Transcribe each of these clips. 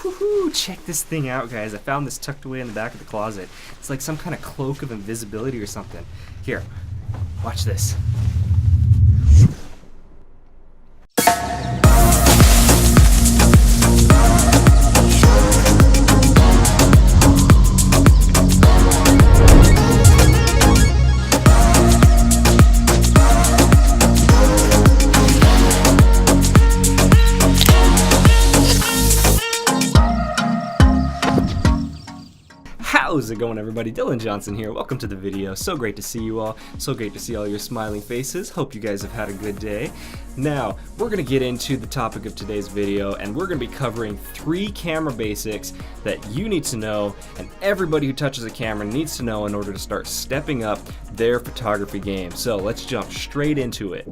Woohoo! Check this thing out, guys. I found this tucked away in the back of the closet. It's like some kind of cloak of invisibility or something. Here, watch this. How's it going, everybody? Dylan Johnson here. Welcome to the video. So great to see you all. So great to see all your smiling faces. Hope you guys have had a good day. Now, we're going to get into the topic of today's video, and we're going to be covering 3 camera basics that you need to know and everybody who touches a camera needs to know in order to start stepping up their photography game. So let's jump straight into it.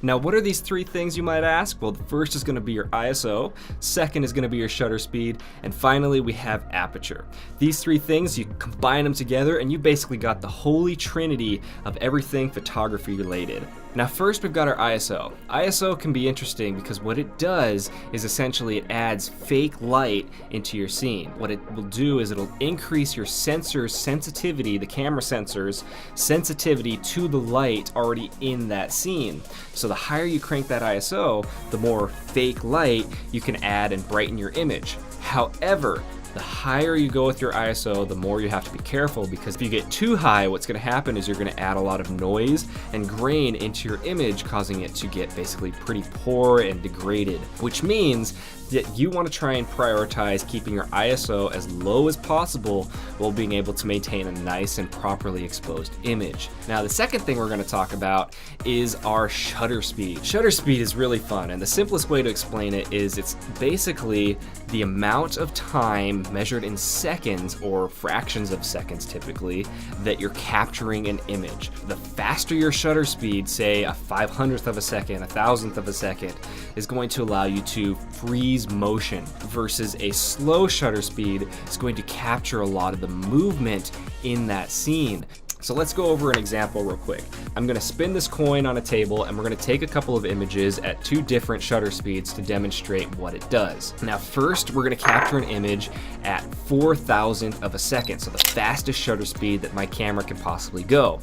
Now, what are these 3 things, you might ask? Well, the first is going to be your ISO, second is going to be your shutter speed, and finally we have aperture. These 3 things, you combine them together and you basically got the holy trinity of everything photography related. Now first we've got our ISO. ISO can be interesting because what it does is essentially it adds fake light into your scene. What it will do is it'll increase your sensor's sensitivity, the camera sensor's sensitivity to the light already in that scene. So the higher you crank that ISO, the more fake light you can add and brighten your image. However, the higher you go with your ISO, the more you have to be careful, because if you get too high, what's going to happen is you're going to add a lot of noise and grain into your image, causing it to get basically pretty poor and degraded, which means that you want to try and prioritize keeping your ISO as low as possible while being able to maintain a nice and properly exposed image. Now, the second thing we're going to talk about is our shutter speed. Shutter speed is really fun, and the simplest way to explain it is it's basically the amount of time measured in seconds, or fractions of seconds typically, that you're capturing an image. The faster your shutter speed, say a 500th of a second, a 1000th of a second, is going to allow you to freeze motion, versus a slow shutter speed is going to capture a lot of the movement in that scene. So let's go over an example real quick. I'm going to spin this coin on a table and we're going to take a couple of images at 2 different shutter speeds to demonstrate what it does. Now first we're going to capture an image at 4,000th of a second, so the fastest shutter speed that my camera can possibly go.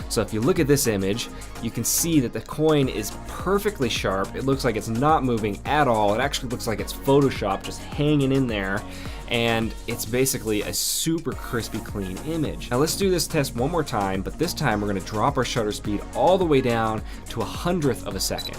So if you look at this image, you can see that the coin is perfectly sharp. It looks like it's not moving at all. It actually looks like it's Photoshop just hanging in there. And it's basically a super crispy clean image. Now let's do this test one more time, but this time we're going to drop our shutter speed all the way down to 100th of a second.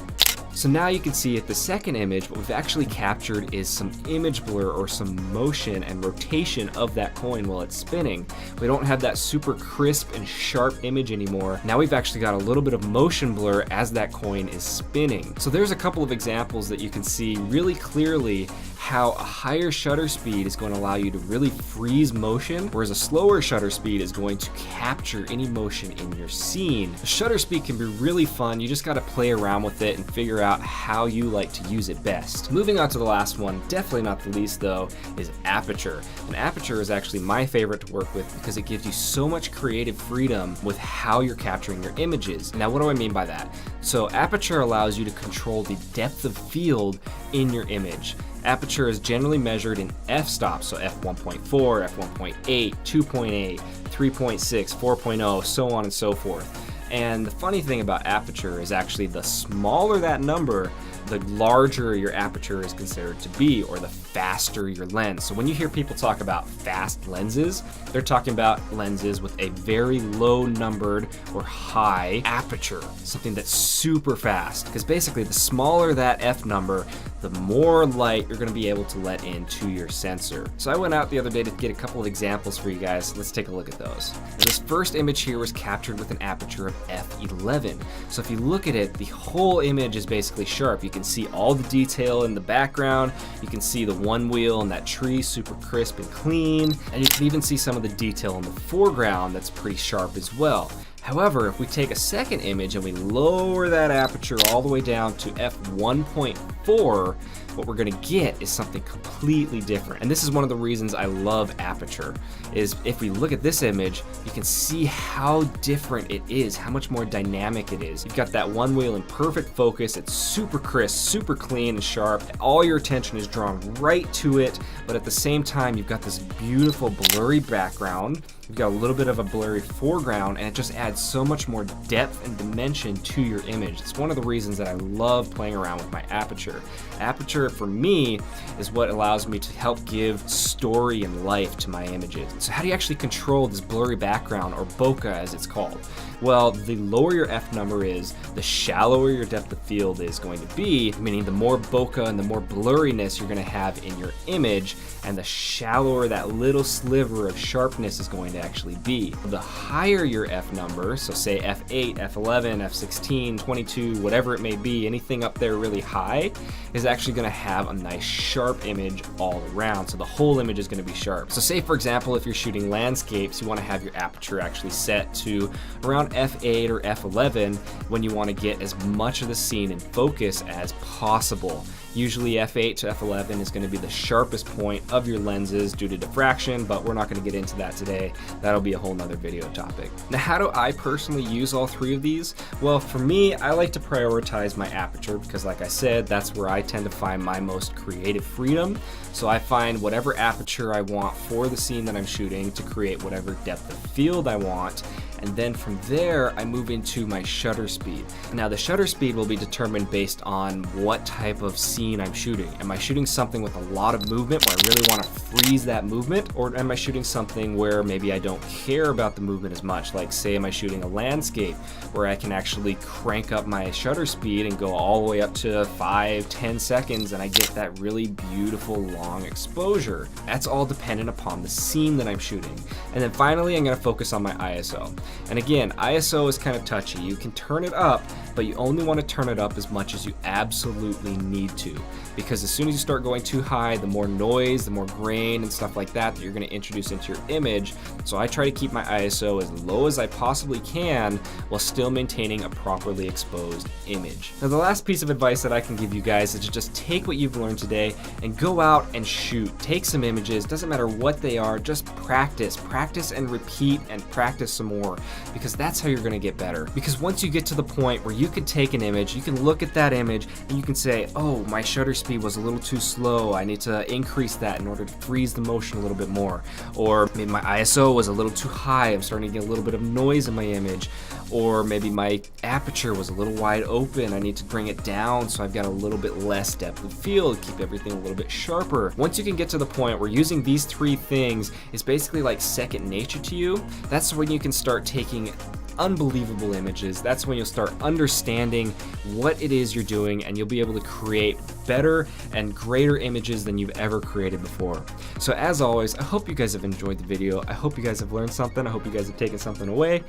So now you can see at the second image, what we've actually captured is some image blur or some motion and rotation of that coin while it's spinning. We don't have that super crisp and sharp image anymore. Now we've actually got a little bit of motion blur as that coin is spinning. So there's a couple of examples that you can see really clearly how a higher shutter speed is going to allow you to really freeze motion, whereas a slower shutter speed is going to capture any motion in your scene. The shutter speed can be really fun. You just got to play around with it and figure out how you like to use it best. Moving on to the last one, definitely not the least though, is aperture. And aperture is actually my favorite to work with because it gives you so much creative freedom with how you're capturing your images. Now, what do I mean by that? So aperture allows you to control the depth of field in your image. Aperture is generally measured in f-stops, so f1.4, f1.8, 2.8, 3.6, 4.0, so on and so forth. And the funny thing about aperture is actually the smaller that number, the larger your aperture is considered to be, or the faster your lens. So when you hear people talk about fast lenses, they're talking about lenses with a very low numbered or high aperture, something that's super fast, because basically the smaller that f number, the more light you're going to be able to let into your sensor. So I went out the other day to get a couple of examples for you guys. Let's take a look at those. Now, this first image here was captured with an aperture of f11. So if you look at it, the whole image is basically sharp. You can see all the detail in the background. You can see the one wheel and that tree super crisp and clean. And you can even see some of the detail in the foreground that's pretty sharp as well. However, if we take a second image and we lower that aperture all the way down to f1.4, what we're gonna get is something completely different. And this is one of the reasons I love Aperture, is if we look at this image, you can see how different it is, how much more dynamic it is. You've got that one wheel in perfect focus, it's super crisp, super clean and sharp. All your attention is drawn right to it, but at the same time, you've got this beautiful blurry background. You've got a little bit of a blurry foreground, and it just adds so much more depth and dimension to your image. It's one of the reasons that I love playing around with my Aperture. Aperture, for me, is what allows me to help give story and life to my images. So how do you actually control this blurry background, or bokeh as it's called? Well, the lower your F number is, the shallower your depth of field is going to be, meaning the more bokeh and the more blurriness you're going to have in your image, and the shallower that little sliver of sharpness is going to actually be. The higher your F number, so say F8, F11, F16, 22, whatever it may be, anything up there really high, is actually going to have a nice sharp image all around. So the whole image is going to be sharp. So say, for example, if you're shooting landscapes, you want to have your aperture actually set to around F8 or F11 when you want to get as much of the scene in focus as possible. Usually F8 to F11 is going to be the sharpest point of your lenses due to diffraction, but we're not going to get into that today. That'll be a whole nother video topic. Now, how do I personally use all three of these? Well, for me, I like to prioritize my aperture because, like I said, that's where I tend to find my most creative freedom. So I find whatever aperture I want for the scene that I'm shooting to create whatever depth of field I want. And then from there, I move into my shutter speed. Now, the shutter speed will be determined based on what type of scene I'm shooting. Am I shooting something with a lot of movement where I really want to freeze that movement? Or am I shooting something where maybe I don't care about the movement as much? Like, say, am I shooting a landscape where I can actually crank up my shutter speed and go all the way up to 5-10 seconds and I get that really beautiful long exposure? That's all dependent upon the scene that I'm shooting. And then finally, I'm going to focus on my ISO. And again, ISO is kind of touchy. You can turn it up, but you only want to turn it up as much as you absolutely need to. Because as soon as you start going too high, the more noise, the more grain and stuff like that you're going to introduce into your image. So I try to keep my ISO as low as I possibly can while still maintaining a properly exposed image. Now, the last piece of advice that I can give you guys is to just take what you've learned today and go out and shoot. Take some images, doesn't matter what they are, just practice. Practice and repeat and practice some more, because that's how you're going to get better. Because once you get to the point where you can take an image, you can look at that image and you can say, oh, my shutter speed was a little too slow. I need to increase that in order to freeze the motion a little bit more. Or maybe my ISO was a little too high. I'm starting to get a little bit of noise in my image. Or maybe my aperture was a little wide open. I need to bring it down so I've got a little bit less depth of field, keep everything a little bit sharper. Once you can get to the point where using these three things is basically like second nature to you, that's when you can start taking unbelievable images. That's when you'll start understanding what it is you're doing, and you'll be able to create better and greater images than you've ever created before. So as always, I hope you guys have enjoyed the video. I hope you guys have learned something. I hope you guys have taken something away.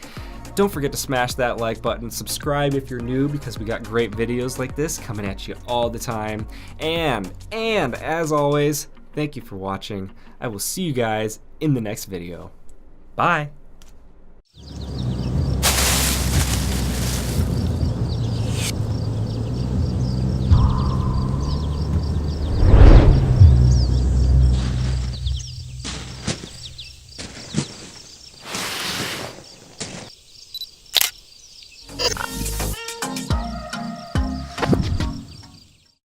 Don't forget to smash that like button, subscribe if you're new, because we got great videos like this coming at you all the time. And as always, thank you for watching. I will see you guys in the next video. Bye.